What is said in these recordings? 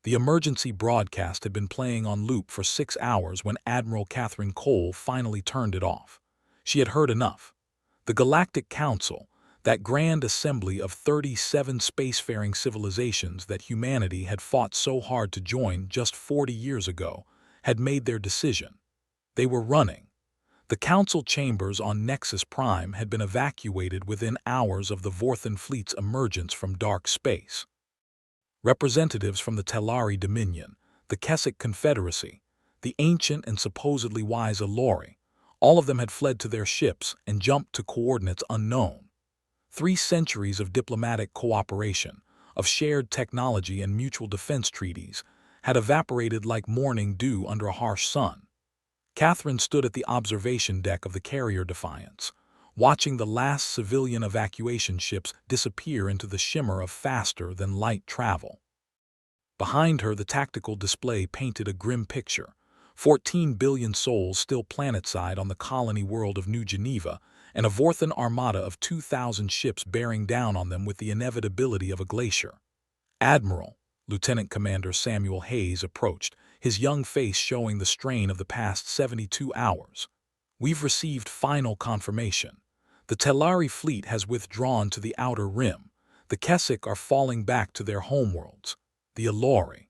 The emergency broadcast had been playing on loop for 6 hours when Admiral Catherine Cole finally turned it off. She had heard enough. The Galactic Council, that grand assembly of 37 spacefaring civilizations that humanity had fought so hard to join just 40 years ago, had made their decision. They were running. The council chambers on Nexus Prime had been evacuated within hours of the Vorthan fleet's emergence from dark space. Representatives from the Telari Dominion, the Kessic Confederacy, the ancient and supposedly wise Alori, all of them had fled to their ships and jumped to coordinates unknown. 3 centuries of diplomatic cooperation, of shared technology and mutual defense treaties, had evaporated like morning dew under a harsh sun. Catherine stood at the observation deck of the carrier Defiance, watching the last civilian evacuation ships disappear into the shimmer of faster-than-light travel. Behind her, the tactical display painted a grim picture: 14 billion souls still planetside on the colony world of New Geneva, and a Vorthan armada of 2,000 ships bearing down on them with the inevitability of a glacier. Admiral, Lieutenant Commander Samuel Hayes approached, his young face showing the strain of the past 72 hours. "We've received final confirmation. The Telari fleet has withdrawn to the outer rim. The Kessic are falling back to their homeworlds. The Alori."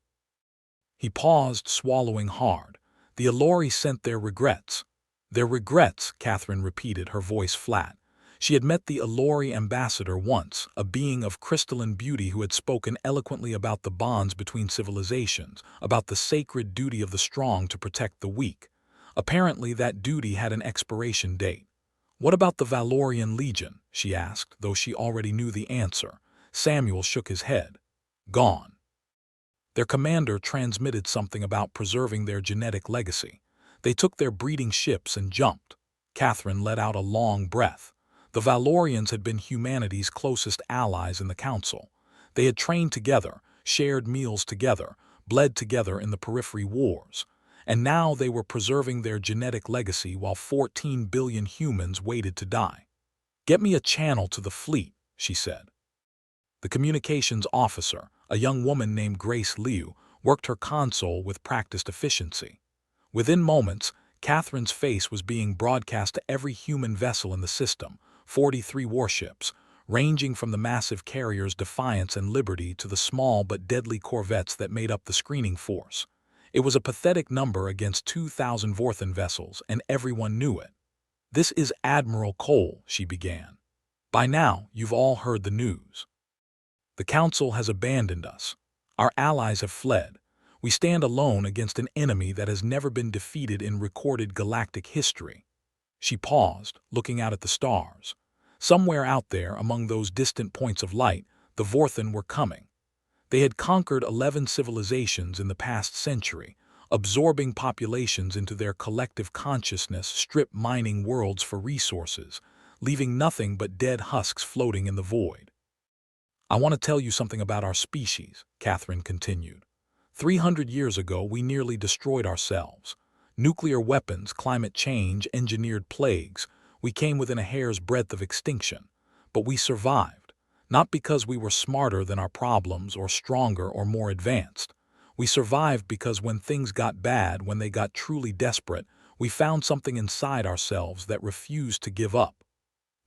He paused, swallowing hard. "The Alori sent their regrets." "Their regrets," Catherine repeated, her voice flat. She had met the Alori ambassador once, a being of crystalline beauty who had spoken eloquently about the bonds between civilizations, about the sacred duty of the strong to protect the weak. Apparently that duty had an expiration date. "What about the Valorian Legion?" she asked, though she already knew the answer. Samuel shook his head. "Gone." Their commander transmitted something about preserving their genetic legacy. They took their breeding ships and jumped. Catherine let out a long breath. The Valorians had been humanity's closest allies in the Council. They had trained together, shared meals together, bled together in the Periphery Wars. And now they were preserving their genetic legacy while 14 billion humans waited to die. "Get me a channel to the fleet," she said. The communications officer, a young woman named Grace Liu, worked her console with practiced efficiency. Within moments, Catherine's face was being broadcast to every human vessel in the system, 43 warships, ranging from the massive carriers Defiance and Liberty to the small but deadly corvettes that made up the screening force. It was a pathetic number against 2,000 Vorthan vessels, and everyone knew it. "This is Admiral Cole," she began. "By now, you've all heard the news. The Council has abandoned us. Our allies have fled. We stand alone against an enemy that has never been defeated in recorded galactic history." She paused, looking out at the stars. Somewhere out there, among those distant points of light, the Vorthan were coming. They had conquered 11 civilizations in the past century, absorbing populations into their collective consciousness, strip-mining worlds for resources, leaving nothing but dead husks floating in the void. "I want to tell you something about our species," Catherine continued. 300 years ago, we nearly destroyed ourselves. Nuclear weapons, climate change, engineered plagues. We came within a hair's breadth of extinction. But we survived, not because we were smarter than our problems or stronger or more advanced. We survived because when things got bad, when they got truly desperate, we found something inside ourselves that refused to give up.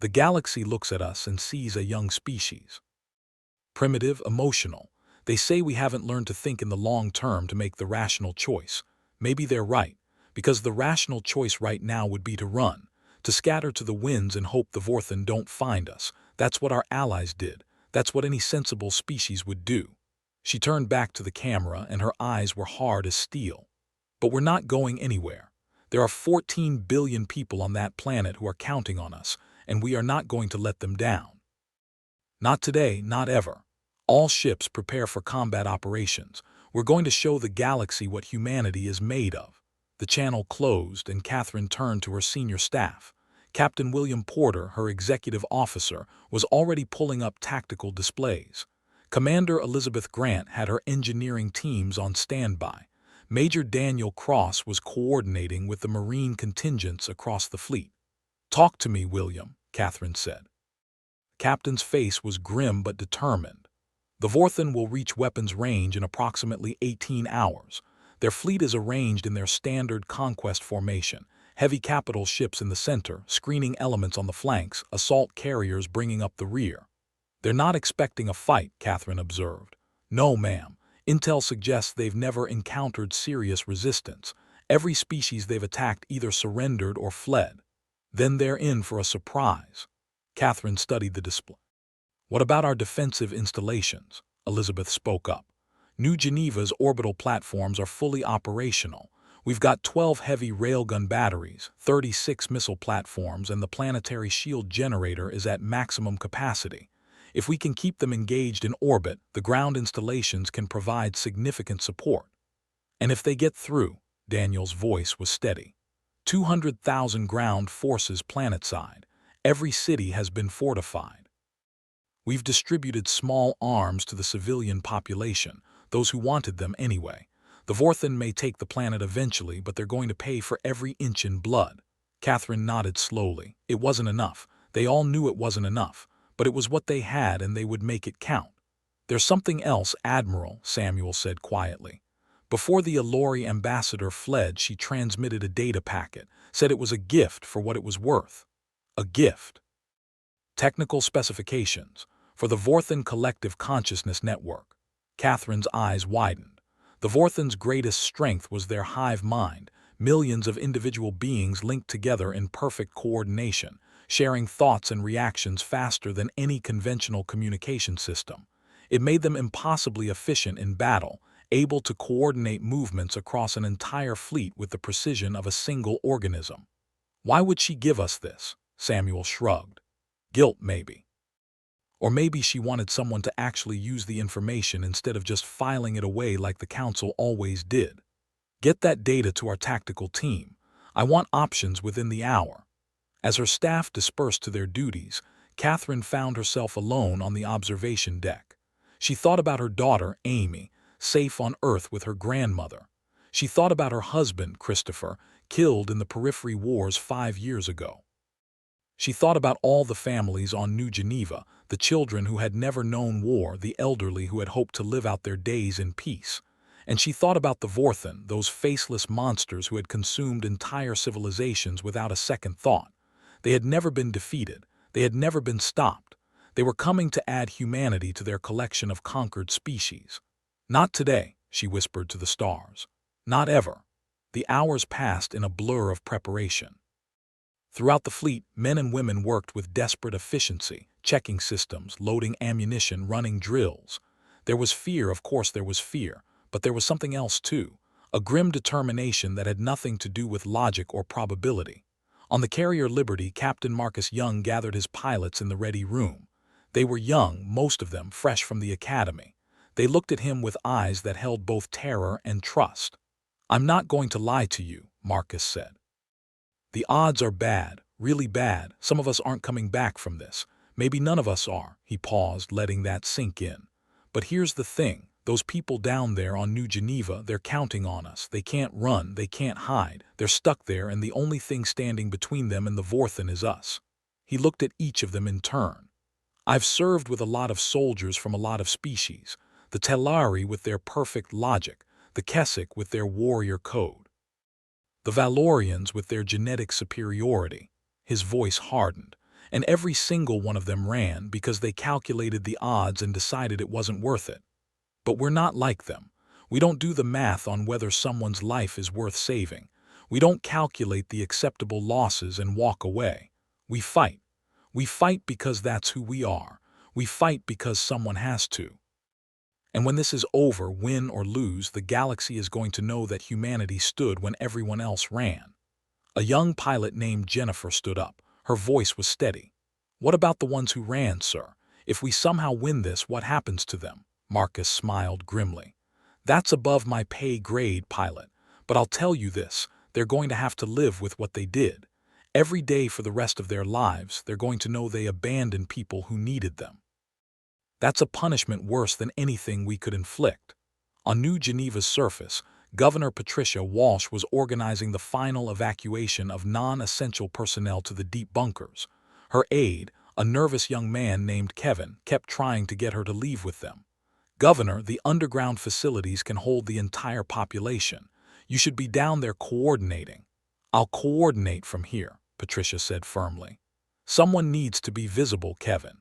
The galaxy looks at us and sees a young species. Primitive, emotional. They say we haven't learned to think in the long term to make the rational choice. Maybe they're right, because the rational choice right now would be to run, to scatter to the winds and hope the Vorthan don't find us. That's what our allies did. That's what any sensible species would do. She turned back to the camera and her eyes were hard as steel. "But we're not going anywhere. There are 14 billion people on that planet who are counting on us, and we are not going to let them down. Not today, not ever. All ships prepare for combat operations. We're going to show the galaxy what humanity is made of." The channel closed and Catherine turned to her senior staff. Captain William Porter, her executive officer, was already pulling up tactical displays. Commander Elizabeth Grant had her engineering teams on standby. Major Daniel Cross was coordinating with the Marine contingents across the fleet. "Talk to me, William," Catherine said. Captain's face was grim but determined. The Vorthen will reach weapons range in approximately 18 hours. Their fleet is arranged in their standard conquest formation, heavy capital ships in the center, screening elements on the flanks, assault carriers bringing up the rear. They're not expecting a fight, Catherine observed. No, ma'am. Intel suggests they've never encountered serious resistance. Every species they've attacked either surrendered or fled. Then they're in for a surprise. Catherine studied the display. What about our defensive installations? Elizabeth spoke up. New Geneva's orbital platforms are fully operational. We've got 12 heavy railgun batteries, 36 missile platforms, and the planetary shield generator is at maximum capacity. If we can keep them engaged in orbit, the ground installations can provide significant support. And if they get through, Daniel's voice was steady. 200,000 ground forces planetside. Every city has been fortified. We've distributed small arms to the civilian population, those who wanted them anyway. The Vorthen may take the planet eventually, but they're going to pay for every inch in blood. Catherine nodded slowly. It wasn't enough. They all knew it wasn't enough, but it was what they had and they would make it count. There's something else, Admiral, Samuel said quietly. Before the Allori ambassador fled, she transmitted a data packet, said it was a gift for what it was worth. A gift. Technical specifications for the Vorthen Collective Consciousness Network. Catherine's eyes widened. The Vorthen's greatest strength was their hive mind, millions of individual beings linked together in perfect coordination, sharing thoughts and reactions faster than any conventional communication system. It made them impossibly efficient in battle, able to coordinate movements across an entire fleet with the precision of a single organism. Why would she give us this? Samuel shrugged. Guilt, maybe. Or maybe she wanted someone to actually use the information instead of just filing it away like the Council always did. Get that data to our tactical team. I want options within the hour. As her staff dispersed to their duties, Catherine found herself alone on the observation deck. She thought about her daughter, Amy, safe on Earth with her grandmother. She thought about her husband, Christopher, killed in the Periphery Wars 5 years ago. She thought about all the families on New Geneva, the children who had never known war, the elderly who had hoped to live out their days in peace. And she thought about the Vorthen, those faceless monsters who had consumed entire civilizations without a second thought. They had never been defeated. They had never been stopped. They were coming to add humanity to their collection of conquered species. Not today, she whispered to the stars. Not ever. The hours passed in a blur of preparation. Throughout the fleet, men and women worked with desperate efficiency, checking systems, loading ammunition, running drills. There was fear, of course there was fear, but there was something else too, a grim determination that had nothing to do with logic or probability. On the carrier Liberty, Captain Marcus Young gathered his pilots in the ready room. They were young, most of them fresh from the academy. They looked at him with eyes that held both terror and trust. "I'm not going to lie to you," Marcus said. "The odds are bad, really bad. Some of us aren't coming back from this. Maybe none of us are." He paused, letting that sink in. "But here's the thing. Those people down there on New Geneva, they're counting on us. They can't run, they can't hide. They're stuck there, and the only thing standing between them and the Vorthen is us." He looked at each of them in turn. "I've served with a lot of soldiers from a lot of species. The Telari with their perfect logic, the Kessic with their warrior code, the Valorians with their genetic superiority." His voice hardened. "And every single one of them ran because they calculated the odds and decided it wasn't worth it. But we're not like them. We don't do the math on whether someone's life is worth saving. We don't calculate the acceptable losses and walk away. We fight. We fight because that's who we are. We fight because someone has to. And when this is over, win or lose, the galaxy is going to know that humanity stood when everyone else ran." A young pilot named Jennifer stood up. Her voice was steady. "What about the ones who ran, sir? If we somehow win this, what happens to them?" Marcus smiled grimly. "That's above my pay grade, pilot. But I'll tell you this, they're going to have to live with what they did. Every day for the rest of their lives, they're going to know they abandoned people who needed them. That's a punishment worse than anything we could inflict." On New Geneva's surface, Governor Patricia Walsh was organizing the final evacuation of non-essential personnel to the deep bunkers. Her aide, a nervous young man named Kevin, kept trying to get her to leave with them. Governor, the underground facilities can hold the entire population. You should be down there coordinating. I'll coordinate from here, Patricia said firmly. Someone needs to be visible, Kevin.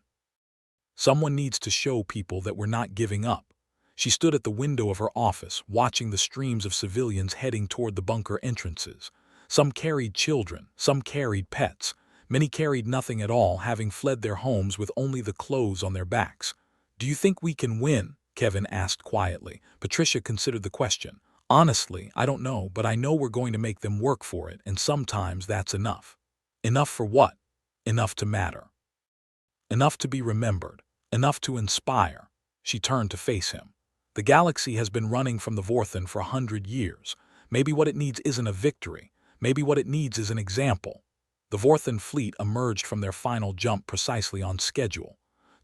Someone needs to show people that we're not giving up. She stood at the window of her office, watching the streams of civilians heading toward the bunker entrances. Some carried children, some carried pets. Many carried nothing at all, having fled their homes with only the clothes on their backs. "Do you think we can win?" Kevin asked quietly. Patricia considered the question. "Honestly, I don't know, but I know we're going to make them work for it, and sometimes that's enough." Enough for what? Enough to matter. Enough to be remembered. Enough to inspire. She turned to face him. The galaxy has been running from the Vorthen for 100 years. Maybe what it needs isn't a victory. Maybe what it needs is an example. The Vorthen fleet emerged from their final jump precisely on schedule.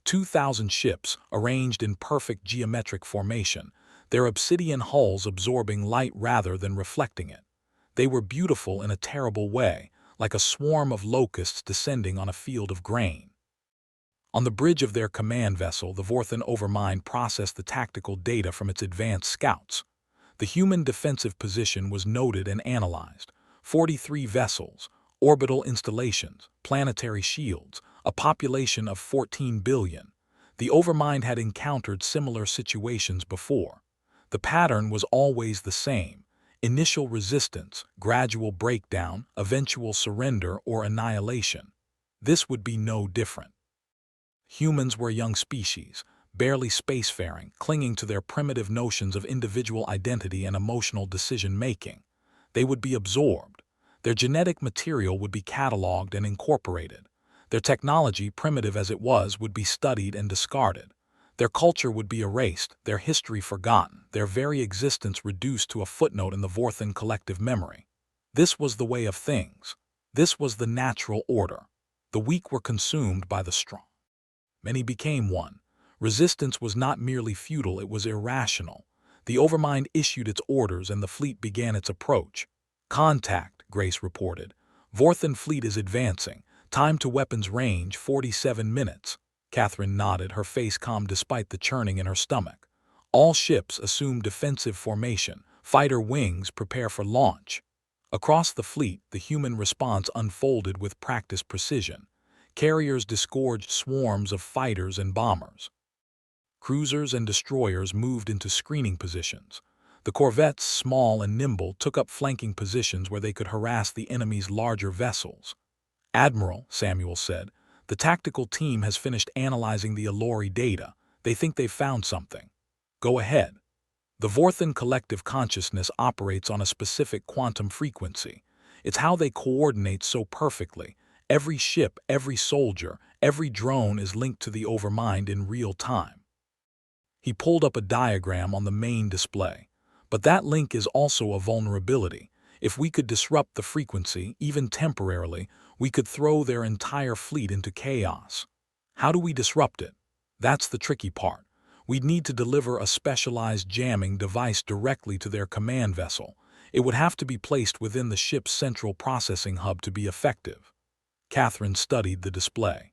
2,000 ships, arranged in perfect geometric formation, their obsidian hulls absorbing light rather than reflecting it. They were beautiful in a terrible way, like a swarm of locusts descending on a field of grain. On the bridge of their command vessel, the Vorthen Overmind processed the tactical data from its advanced scouts. The human defensive position was noted and analyzed. 43 vessels, orbital installations, planetary shields, a population of 14 billion. The Overmind had encountered similar situations before. The pattern was always the same: initial resistance, gradual breakdown, eventual surrender or annihilation. This would be no different. Humans were a young species, barely spacefaring, clinging to their primitive notions of individual identity and emotional decision-making. They would be absorbed. Their genetic material would be cataloged and incorporated. Their technology, primitive as it was, would be studied and discarded. Their culture would be erased, their history forgotten, their very existence reduced to a footnote in the Vorthen collective memory. This was the way of things. This was the natural order. The weak were consumed by the strong. Many became one. Resistance was not merely futile, it was irrational. The Overmind issued its orders and the fleet began its approach. "Contact," Grace reported. "Vorthen fleet is advancing. Time to weapons range, 47 minutes. Catherine nodded, her face calm despite the churning in her stomach. "All ships assume defensive formation. Fighter wings prepare for launch." Across the fleet, the human response unfolded with practiced precision. Carriers disgorged swarms of fighters and bombers. Cruisers and destroyers moved into screening positions. The corvettes, small and nimble, took up flanking positions where they could harass the enemy's larger vessels. "Admiral," Samuel said, "the tactical team has finished analyzing the Allori data. They think they've found something." "Go ahead." The Vorthen collective consciousness operates on a specific quantum frequency. It's how they coordinate so perfectly. Every ship, every soldier, every drone is linked to the Overmind in real time. He pulled up a diagram on the main display. But that link is also a vulnerability. If we could disrupt the frequency, even temporarily, we could throw their entire fleet into chaos. How do we disrupt it? That's the tricky part. We'd need to deliver a specialized jamming device directly to their command vessel. It would have to be placed within the ship's central processing hub to be effective. Catherine studied the display.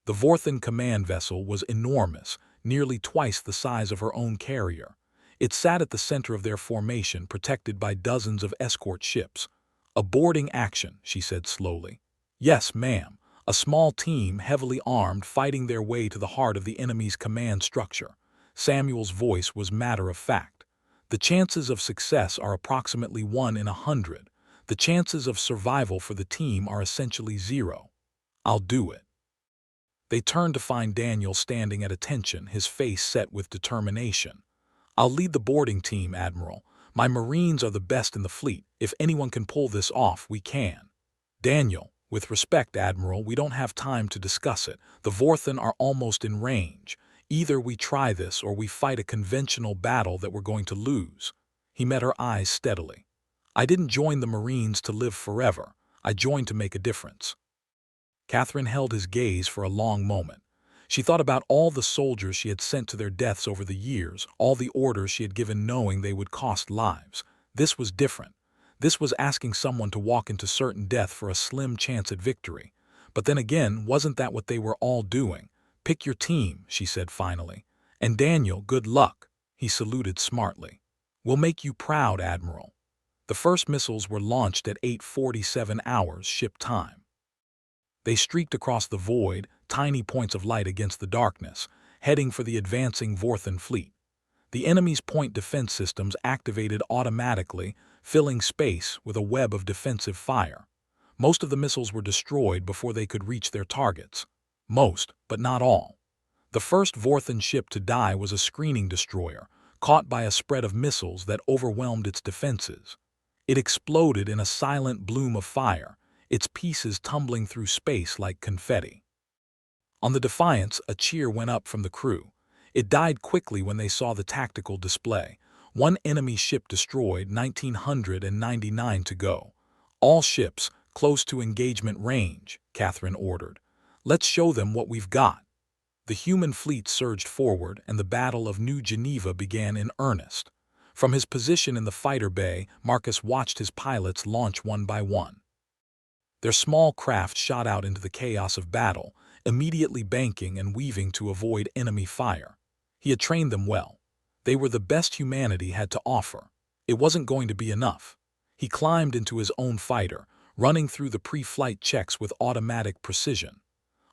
The Vorthen command vessel was enormous, nearly twice the size of her own carrier. It sat at the center of their formation, protected by dozens of escort ships. "A boarding action," she said slowly. "Yes, ma'am. A small team, heavily armed, fighting their way to the heart of the enemy's command structure." Samuel's voice was matter of fact. "The chances of success are approximately 1 in 100. The chances of survival for the team are essentially 0. I'll do it." They turned to find Daniel standing at attention, his face set with determination. "I'll lead the boarding team, Admiral. My Marines are the best in the fleet. If anyone can pull this off, we can." "Daniel, with respect, Admiral, we don't have time to discuss it. The Vorthen are almost in range. Either we try this or we fight a conventional battle that we're going to lose." He met her eyes steadily. "I didn't join the Marines to live forever. I joined to make a difference." Catherine held his gaze for a long moment. She thought about all the soldiers she had sent to their deaths over the years, all the orders she had given knowing they would cost lives. This was different. This was asking someone to walk into certain death for a slim chance at victory. But then again, wasn't that what they were all doing? "Pick your team," she said finally. And Daniel, good luck, he saluted smartly. We'll make you proud, Admiral. The first missiles were launched at 8:47 hours ship time. They streaked across the void, tiny points of light against the darkness, heading for the advancing Vorthan fleet. The enemy's point defense systems activated automatically, filling space with a web of defensive fire. Most of the missiles were destroyed before they could reach their targets. Most, but not all. The first Vorthan ship to die was a screening destroyer, caught by a spread of missiles that overwhelmed its defenses. It exploded in a silent bloom of fire, its pieces tumbling through space like confetti. On the Defiance, a cheer went up from the crew. It died quickly when they saw the tactical display. One enemy ship destroyed, 1,999 to go. All ships, close to engagement range, Catherine ordered. Let's show them what we've got. The human fleet surged forward, and the Battle of New Geneva began in earnest. From his position in the fighter bay, Marcus watched his pilots launch one by one. Their small craft shot out into the chaos of battle, immediately banking and weaving to avoid enemy fire. He had trained them well. They were the best humanity had to offer. It wasn't going to be enough. He climbed into his own fighter, running through the pre-flight checks with automatic precision.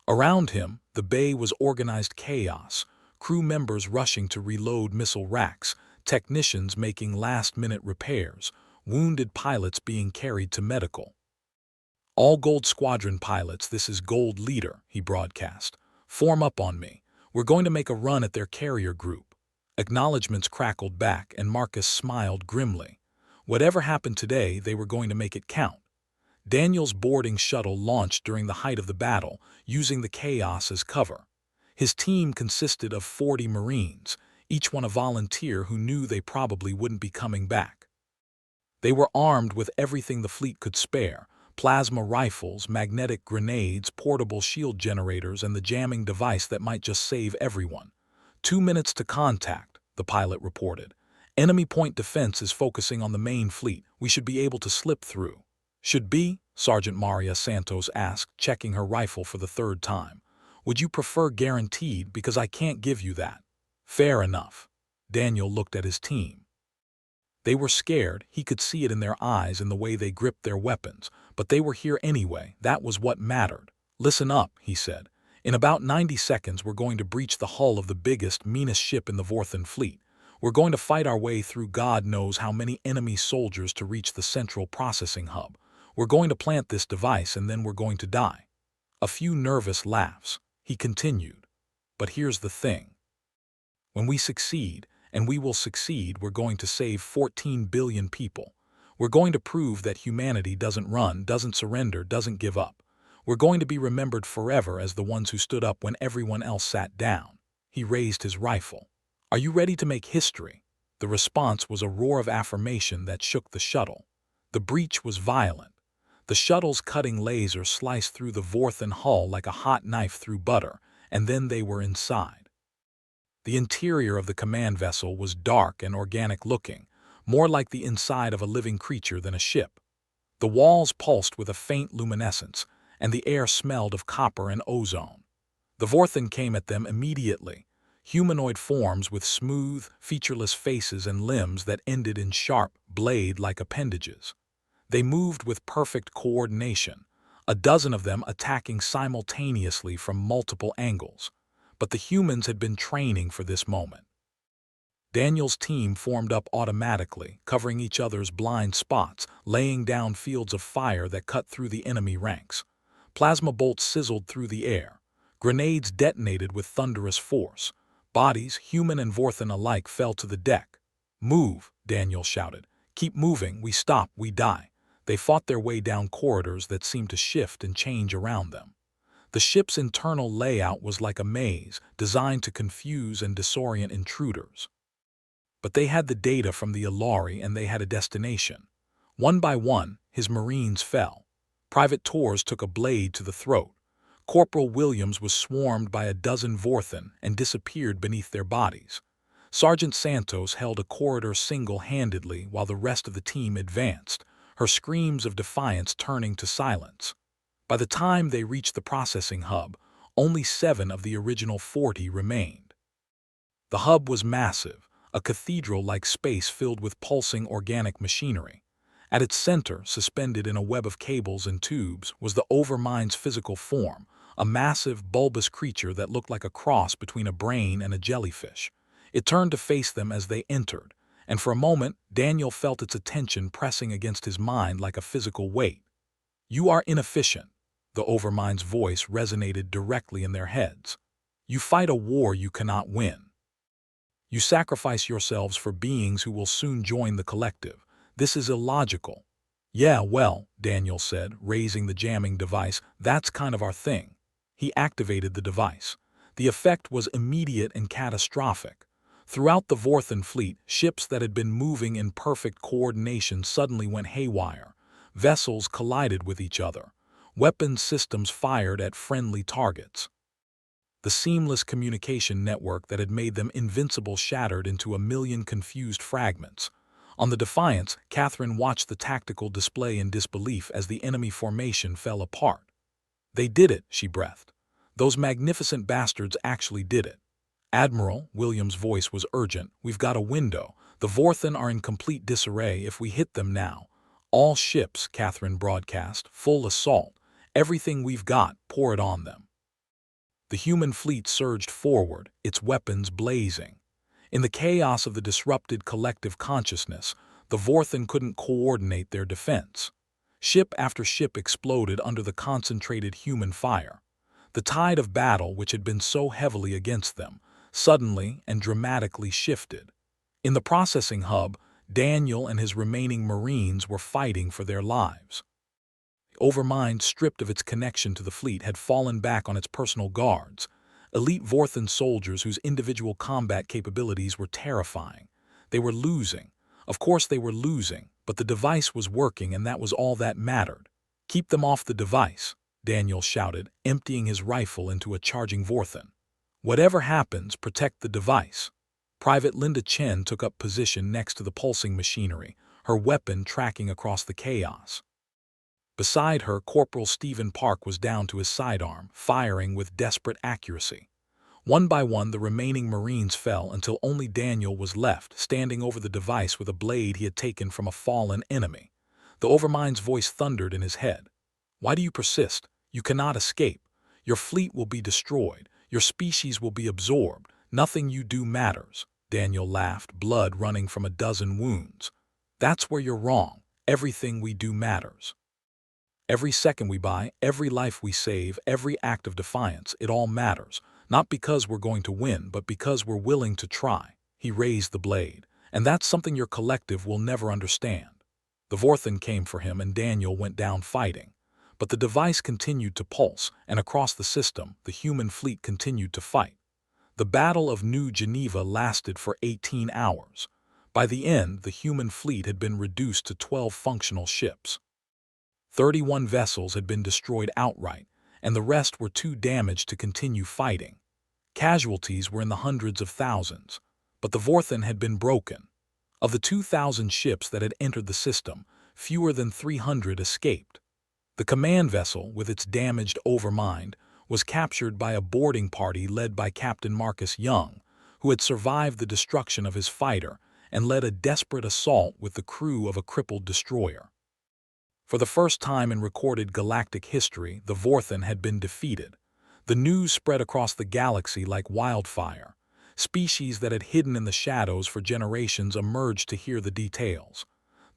Around him, the bay was organized chaos, crew members rushing to reload missile racks, technicians making last-minute repairs, wounded pilots being carried to medical. All Gold Squadron pilots, this is Gold Leader, he broadcast. Form up on me. We're going to make a run at their carrier group. Acknowledgements crackled back, and Marcus smiled grimly. Whatever happened today, they were going to make it count. Daniel's boarding shuttle launched during the height of the battle, using the chaos as cover. His team consisted of 40 Marines, each one a volunteer who knew they probably wouldn't be coming back. They were armed with everything the fleet could spare: plasma rifles, magnetic grenades, portable shield generators, and the jamming device that might just save everyone. 2 minutes to contact, the pilot reported. Enemy point defense is focusing on the main fleet. We should be able to slip through. Should be? Sergeant Maria Santos asked, checking her rifle for the third time. Would you prefer guaranteed, because I can't give you that? Fair enough. Daniel looked at his team. They were scared, he could see it in their eyes and the way they gripped their weapons, but they were here anyway, that was what mattered. Listen up, he said. In about 90 seconds we're going to breach the hull of the biggest, meanest ship in the Vorthan fleet. We're going to fight our way through God knows how many enemy soldiers to reach the central processing hub. We're going to plant this device and then we're going to die. A few nervous laughs. He continued. But here's the thing. When we succeed, and we will succeed, we're going to save 14 billion people. We're going to prove that humanity doesn't run, doesn't surrender, doesn't give up. We're going to be remembered forever as the ones who stood up when everyone else sat down. He raised his rifle. Are you ready to make history? The response was a roar of affirmation that shook the shuttle. The breach was violent. The shuttle's cutting laser sliced through the Vorthan hull like a hot knife through butter, and then they were inside. The interior of the command vessel was dark and organic-looking, more like the inside of a living creature than a ship. The walls pulsed with a faint luminescence, and the air smelled of copper and ozone. The Vorthan came at them immediately, humanoid forms with smooth, featureless faces and limbs that ended in sharp, blade-like appendages. They moved with perfect coordination, a dozen of them attacking simultaneously from multiple angles. But the humans had been training for this moment. Daniel's team formed up automatically, covering each other's blind spots, laying down fields of fire that cut through the enemy ranks. Plasma bolts sizzled through the air. Grenades detonated with thunderous force. Bodies, human and Vorthan alike, fell to the deck. Move, Daniel shouted. Keep moving, we stop, we die. They fought their way down corridors that seemed to shift and change around them. The ship's internal layout was like a maze, designed to confuse and disorient intruders. But they had the data from the Ilari and they had a destination. One by one, his Marines fell. Private Torres took a blade to the throat. Corporal Williams was swarmed by a dozen Vorthan and disappeared beneath their bodies. Sergeant Santos held a corridor single-handedly while the rest of the team advanced, her screams of defiance turning to silence. By the time they reached the processing hub, only 7 of the original 40 remained. The hub was massive, a cathedral-like space filled with pulsing organic machinery. At its center, suspended in a web of cables and tubes, was the Overmind's physical form, a massive, bulbous creature that looked like a cross between a brain and a jellyfish. It turned to face them as they entered, and for a moment, Daniel felt its attention pressing against his mind like a physical weight. "You are inefficient," the Overmind's voice resonated directly in their heads. "You fight a war you cannot win. You sacrifice yourselves for beings who will soon join the collective. This is illogical." "Yeah, well," Daniel said, raising the jamming device, "that's kind of our thing." He activated the device. The effect was immediate and catastrophic. Throughout the Vorthan fleet, ships that had been moving in perfect coordination suddenly went haywire. Vessels collided with each other. Weapons systems fired at friendly targets. The seamless communication network that had made them invincible shattered into a million confused fragments. On the Defiance, Catherine watched the tactical display in disbelief as the enemy formation fell apart. "They did it," she breathed. "Those magnificent bastards actually did it." "Admiral," William's voice was urgent, "we've got a window. The Vorthan are in complete disarray if we hit them now." "All ships," Catherine broadcast, "full assault. Everything we've got, pour it on them." The human fleet surged forward, its weapons blazing. In the chaos of the disrupted collective consciousness, the Vorthan couldn't coordinate their defense. Ship after ship exploded under the concentrated human fire. The tide of battle, which had been so heavily against them, suddenly and dramatically shifted. In the processing hub, Daniel and his remaining Marines were fighting for their lives. Overmind, stripped of its connection to the fleet, had fallen back on its personal guards, elite Vorthan soldiers whose individual combat capabilities were terrifying. They were losing. Of course they were losing, but the device was working and that was all that mattered. "Keep them off the device," Daniel shouted, emptying his rifle into a charging Vorthan. "Whatever happens, protect the device." Private Linda Chen took up position next to the pulsing machinery, her weapon tracking across the chaos. Beside her, Corporal Stephen Park was down to his sidearm, firing with desperate accuracy. One by one, the remaining Marines fell until only Daniel was left, standing over the device with a blade he had taken from a fallen enemy. The Overmind's voice thundered in his head. "Why do you persist? You cannot escape. Your fleet will be destroyed. Your species will be absorbed. Nothing you do matters." Daniel laughed, blood running from a dozen wounds. "That's where you're wrong. Everything we do matters. Every second we buy, every life we save, every act of defiance, it all matters. Not because we're going to win, but because we're willing to try." He raised the blade. "And that's something your collective will never understand." The Vorthan came for him and Daniel went down fighting. But the device continued to pulse, and across the system, the human fleet continued to fight. The Battle of New Geneva lasted for 18 hours. By the end, the human fleet had been reduced to 12 functional ships. 31 vessels had been destroyed outright, and the rest were too damaged to continue fighting. Casualties were in the hundreds of thousands, but the Vorthan had been broken. Of the 2,000 ships that had entered the system, fewer than 300 escaped. The command vessel, with its damaged Overmind, was captured by a boarding party led by Captain Marcus Young, who had survived the destruction of his fighter and led a desperate assault with the crew of a crippled destroyer. For the first time in recorded galactic history, the Vorthan had been defeated. The news spread across the galaxy like wildfire. Species that had hidden in the shadows for generations emerged to hear the details.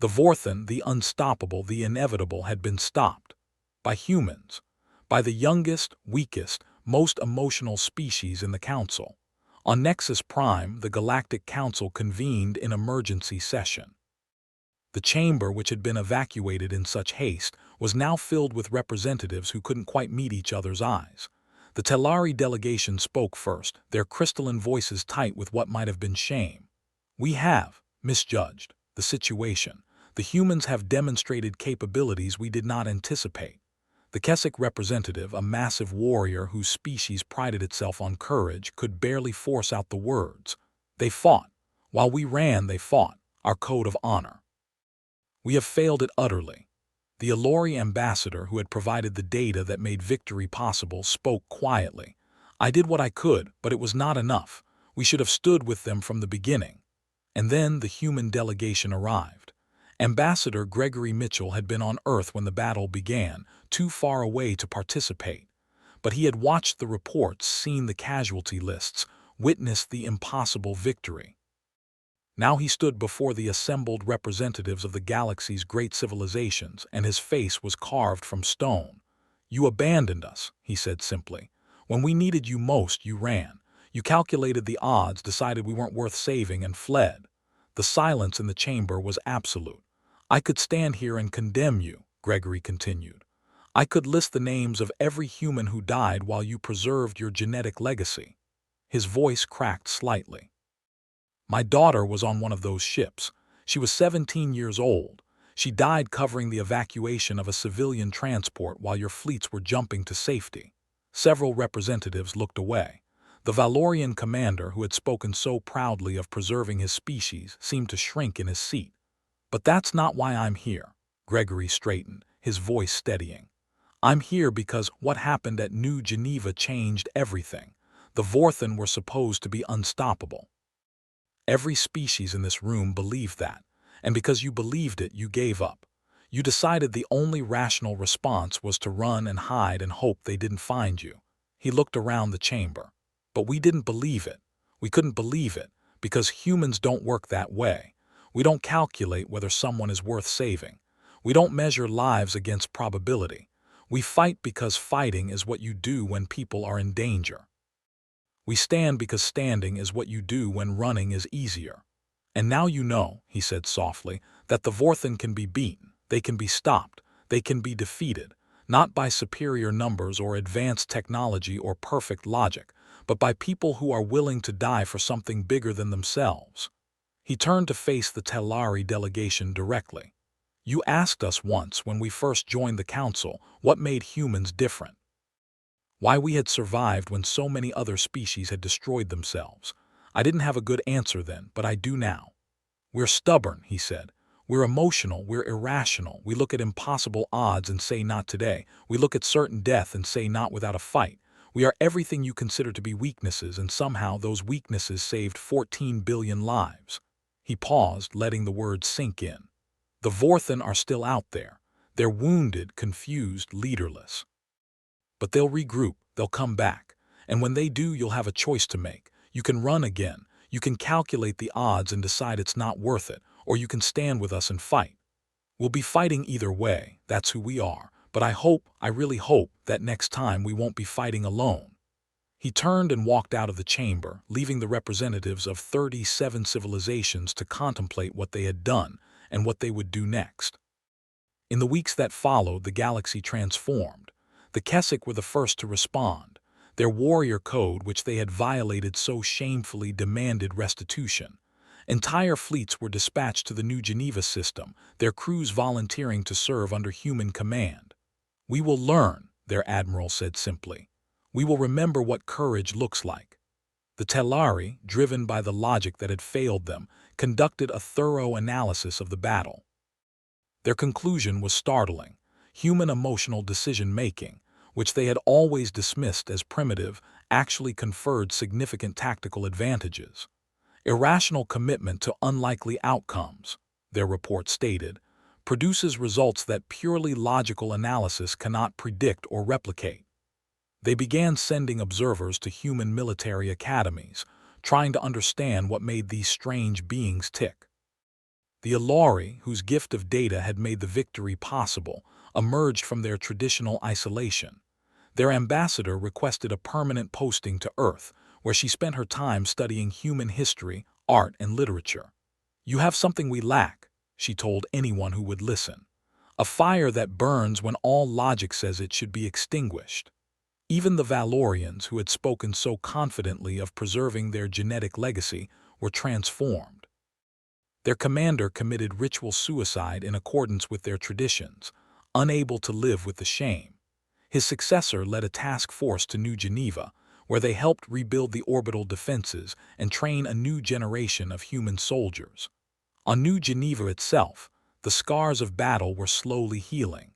The Vorthan, the unstoppable, the inevitable, had been stopped. By humans. By the youngest, weakest, most emotional species in the Council. On Nexus Prime, the Galactic Council convened in emergency session. The chamber, which had been evacuated in such haste, was now filled with representatives who couldn't quite meet each other's eyes. The Telari delegation spoke first, their crystalline voices tight with what might have been shame. "We have misjudged the situation. The humans have demonstrated capabilities we did not anticipate." The Kessic representative, a massive warrior whose species prided itself on courage, could barely force out the words. "They fought. While we ran, they fought. Our code of honor. We have failed it utterly." The Alori ambassador, who had provided the data that made victory possible, spoke quietly. "I did what I could, but it was not enough. We should have stood with them from the beginning. And then the human delegation arrived. Ambassador Gregory Mitchell had been on Earth when the battle began, too far away to participate. But he had watched the reports, seen the casualty lists, witnessed the impossible victory. Now he stood before the assembled representatives of the galaxy's great civilizations, and his face was carved from stone. "You abandoned us," he said simply. "When we needed you most, you ran. You calculated the odds, decided we weren't worth saving, and fled." The silence in the chamber was absolute. "I could stand here and condemn you," Gregory continued. "I could list the names of every human who died while you preserved your genetic legacy." His voice cracked slightly. "My daughter was on one of those ships. She was 17 years old. She died covering the evacuation of a civilian transport while your fleets were jumping to safety." Several representatives looked away. The Valorian commander, who had spoken so proudly of preserving his species, seemed to shrink in his seat. "But that's not why I'm here." Gregory straightened, his voice steadying. "I'm here because what happened at New Geneva changed everything. The Vorthen were supposed to be unstoppable. Every species in this room believed that, and because you believed it, you gave up. You decided the only rational response was to run and hide and hope they didn't find you." He looked around the chamber. "But we didn't believe it. We couldn't believe it, because humans don't work that way. We don't calculate whether someone is worth saving. We don't measure lives against probability. We fight because fighting is what you do when people are in danger. We stand because standing is what you do when running is easier. And now you know," he said softly, "that the Vorthen can be beaten, they can be stopped, they can be defeated, not by superior numbers or advanced technology or perfect logic, but by people who are willing to die for something bigger than themselves." He turned to face the Telari delegation directly. "You asked us once when we first joined the council what made humans different. Why we had survived when so many other species had destroyed themselves. I didn't have a good answer then, but I do now. We're stubborn," he said. "We're emotional, we're irrational. We look at impossible odds and say not today. We look at certain death and say not without a fight. We are everything you consider to be weaknesses, and somehow those weaknesses saved 14 billion lives." He paused, letting the words sink in. "The Vorthen are still out there. They're wounded, confused, leaderless. But they'll regroup, they'll come back. And when they do, you'll have a choice to make. You can run again. You can calculate the odds and decide it's not worth it, or you can stand with us and fight. We'll be fighting either way, that's who we are, but I really hope, that next time we won't be fighting alone." He turned and walked out of the chamber, leaving the representatives of 37 civilizations to contemplate what they had done and what they would do next. In the weeks that followed, the galaxy transformed. The Kessik were the first to respond. Their warrior code, which they had violated so shamefully, demanded restitution. Entire fleets were dispatched to the New Geneva system, their crews volunteering to serve under human command. "We will learn," their admiral said simply. "We will remember what courage looks like." The Telari, driven by the logic that had failed them, conducted a thorough analysis of the battle. Their conclusion was startling. Human emotional decision-making, which they had always dismissed as primitive, actually conferred significant tactical advantages. "Irrational commitment to unlikely outcomes," their report stated, "produces results that purely logical analysis cannot predict or replicate." They began sending observers to human military academies, trying to understand what made these strange beings tick. The Alari, whose gift of data had made the victory possible, emerged from their traditional isolation. Their ambassador requested a permanent posting to Earth, where she spent her time studying human history, art, and literature. "You have something we lack," she told anyone who would listen. "A fire that burns when all logic says it should be extinguished." Even the Valorians, who had spoken so confidently of preserving their genetic legacy, were transformed. Their commander committed ritual suicide in accordance with their traditions, unable to live with the shame. His successor led a task force to New Geneva, where they helped rebuild the orbital defenses and train a new generation of human soldiers. On New Geneva itself, the scars of battle were slowly healing.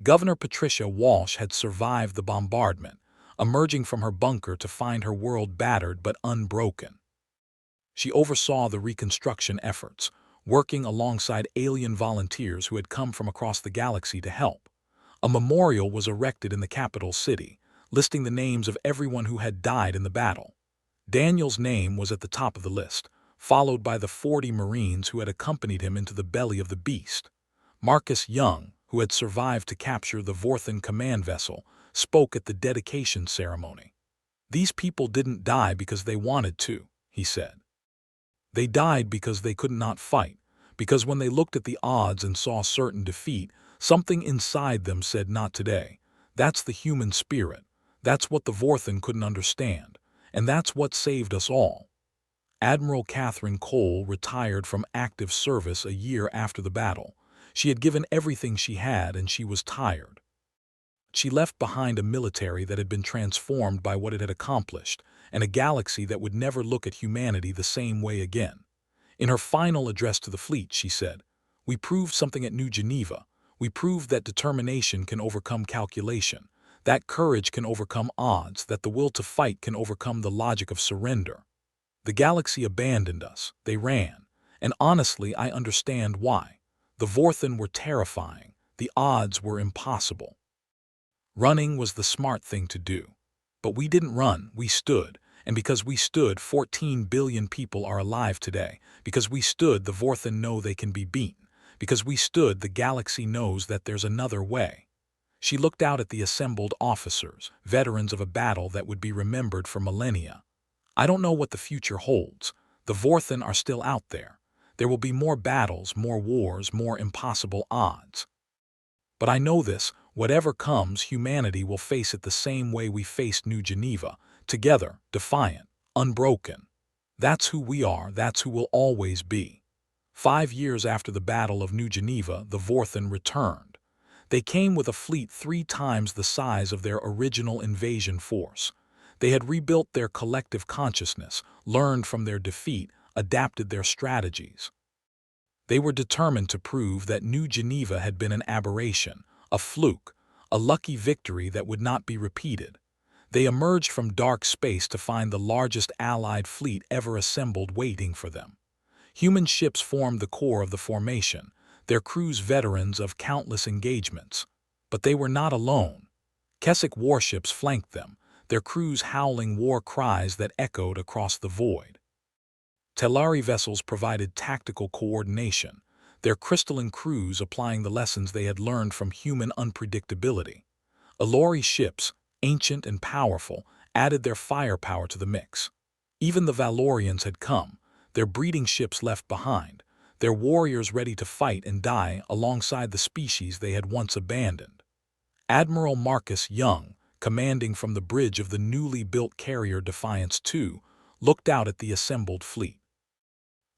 Governor Patricia Walsh had survived the bombardment, emerging from her bunker to find her world battered but unbroken. She oversaw the reconstruction efforts, working alongside alien volunteers who had come from across the galaxy to help. A memorial was erected in the capital city, listing the names of everyone who had died in the battle. Daniel's name was at the top of the list, followed by the 40 Marines who had accompanied him into the belly of the beast. Marcus Young, who had survived to capture the Vorthan command vessel, spoke at the dedication ceremony. "These people didn't die because they wanted to," he said. "They died because they could not fight, because when they looked at the odds and saw certain defeat, something inside them said not today. That's the human spirit. That's what the Vorthan couldn't understand. And that's what saved us all." Admiral Catherine Cole retired from active service a year after the battle. She had given everything she had and she was tired. She left behind a military that had been transformed by what it had accomplished, and a galaxy that would never look at humanity the same way again. In her final address to the fleet, she said, "We proved something at New Geneva. We proved that determination can overcome calculation, that courage can overcome odds, that the will to fight can overcome the logic of surrender. The galaxy abandoned us. They ran. And honestly, I understand why. The Vorthan were terrifying. The odds were impossible. Running was the smart thing to do. But we didn't run, we stood. And because we stood, 14 billion people are alive today. Because we stood, the Vorthan know they can be beaten. Because we stood, the galaxy knows that there's another way." She looked out at the assembled officers, veterans of a battle that would be remembered for millennia. "I don't know what the future holds. The Vorthan are still out there. There will be more battles, more wars, more impossible odds. But I know this, whatever comes, humanity will face it the same way we faced New Geneva, together, defiant, unbroken. That's who we are, that's who we'll always be." 5 years after the Battle of New Geneva, the Vorthan returned. They came with a fleet 3 times the size of their original invasion force. They had rebuilt their collective consciousness, learned from their defeat, adapted their strategies. They were determined to prove that New Geneva had been an aberration, a fluke, a lucky victory that would not be repeated. They emerged from dark space to find the largest Allied fleet ever assembled waiting for them. Human ships formed the core of the formation, their crews veterans of countless engagements. But they were not alone. Kessic warships flanked them, their crews howling war cries that echoed across the void. Telari vessels provided tactical coordination, their crystalline crews applying the lessons they had learned from human unpredictability. Alori ships, ancient and powerful, added their firepower to the mix. Even the Valorians had come, their breeding ships left behind, their warriors ready to fight and die alongside the species they had once abandoned. Admiral Marcus Young, commanding from the bridge of the newly built carrier Defiance II, looked out at the assembled fleet.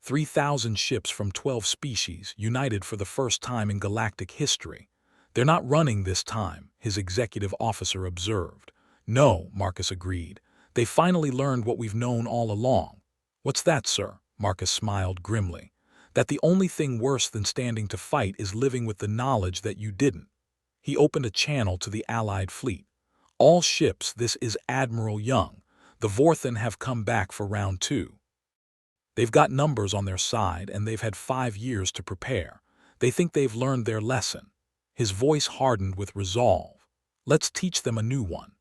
3,000 ships from 12 species united for the first time in galactic history. "They're not running this time," his executive officer observed. "No," Marcus agreed. "They finally learned what we've known all along." "What's that, sir?" Marcus smiled grimly. "That the only thing worse than standing to fight is living with the knowledge that you didn't." He opened a channel to the Allied fleet. "All ships, this is Admiral Young. The Vorthan have come back for round 2. They've got numbers on their side and they've had 5 years to prepare. They think they've learned their lesson." His voice hardened with resolve. "Let's teach them a new one."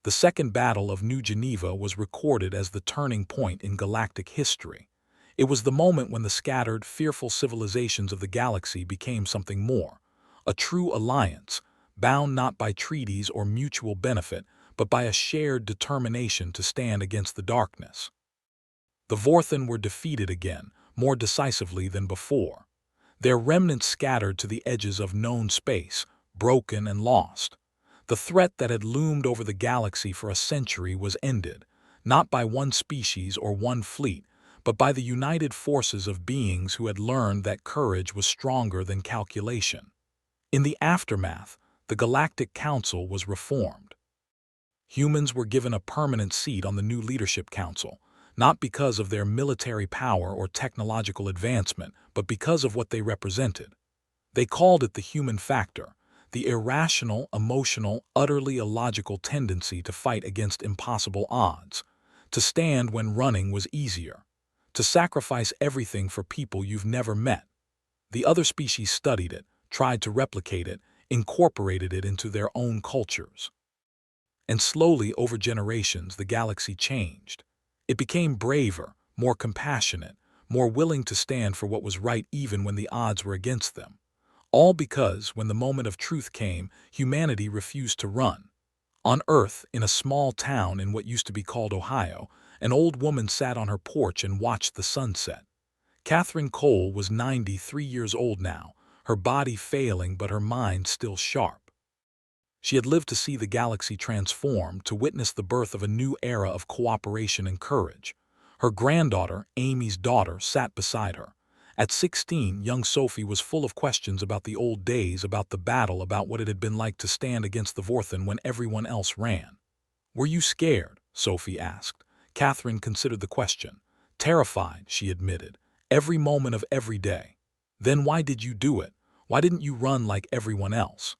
The Second Battle of New Geneva was recorded as the turning point in galactic history. It was the moment when the scattered, fearful civilizations of the galaxy became something more, a true alliance, bound not by treaties or mutual benefit, but by a shared determination to stand against the darkness. The Vorthan were defeated again, more decisively than before. Their remnants scattered to the edges of known space, broken and lost. The threat that had loomed over the galaxy for a century was ended, not by one species or one fleet, but by the united forces of beings who had learned that courage was stronger than calculation. In the aftermath, the Galactic Council was reformed. Humans were given a permanent seat on the new Leadership Council, not because of their military power or technological advancement, but because of what they represented. They called it the human factor, the irrational, emotional, utterly illogical tendency to fight against impossible odds, to stand when running was easier, to sacrifice everything for people you've never met. The other species studied it, tried to replicate it, incorporated it into their own cultures. And slowly, over generations, the galaxy changed. It became braver, more compassionate, more willing to stand for what was right even when the odds were against them. All because, when the moment of truth came, humanity refused to run. On Earth, in a small town in what used to be called Ohio, an old woman sat on her porch and watched the sunset. Catherine Cole was 93 years old now, her body failing but her mind still sharp. She had lived to see the galaxy transform, to witness the birth of a new era of cooperation and courage. Her granddaughter, Amy's daughter, sat beside her. At 16, young Sophie was full of questions about the old days, about the battle, about what it had been like to stand against the Vorthan when everyone else ran. "Were you scared?" Sophie asked. Catherine considered the question. "Terrified," she admitted. "Every moment of every day." "Then why did you do it? Why didn't you run like everyone else?"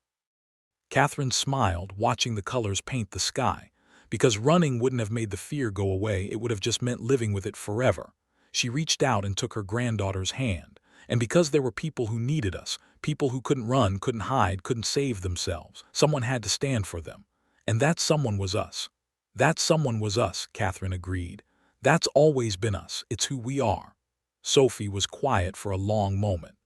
Catherine smiled, watching the colors paint the sky. Because running wouldn't have made the fear go away, it would have just meant living with it forever. She reached out and took her granddaughter's hand. And because there were people who needed us, people who couldn't run, couldn't hide, couldn't save themselves, someone had to stand for them. And that someone was us. That someone was us, Catherine agreed. That's always been us. It's who we are. Sophie was quiet for a long moment.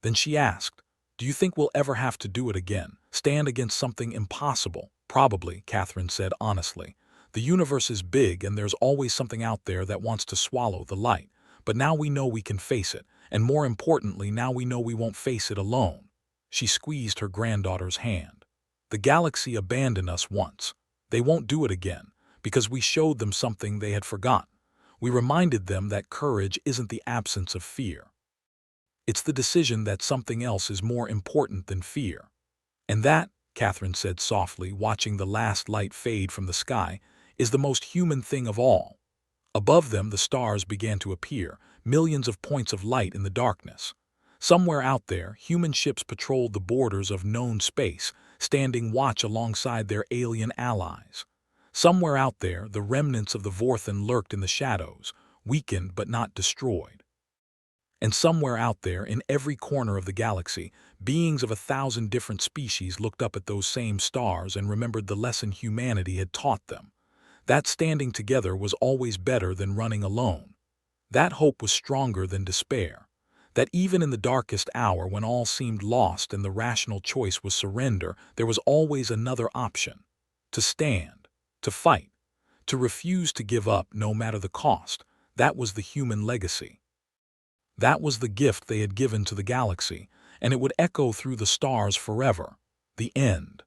Then she asked, "Do you think we'll ever have to do it again? Stand against something impossible?" "Probably," Catherine said honestly. "The universe is big and there's always something out there that wants to swallow the light. But now we know we can face it, and more importantly, now we know we won't face it alone." She squeezed her granddaughter's hand. "The galaxy abandoned us once. They won't do it again, because we showed them something they had forgotten. We reminded them that courage isn't the absence of fear. It's the decision that something else is more important than fear. And that," Catherine said softly, watching the last light fade from the sky, "is the most human thing of all." Above them, the stars began to appear, millions of points of light in the darkness. Somewhere out there, human ships patrolled the borders of known space, standing watch alongside their alien allies. Somewhere out there, the remnants of the Vorthan lurked in the shadows, weakened but not destroyed. And somewhere out there, in every corner of the galaxy, beings of 1,000 different species looked up at those same stars and remembered the lesson humanity had taught them. That standing together was always better than running alone. That hope was stronger than despair. That even in the darkest hour, when all seemed lost and the rational choice was surrender, there was always another option. To stand, to fight, to refuse to give up no matter the cost. That was the human legacy. That was the gift they had given to the galaxy, and it would echo through the stars forever. The end.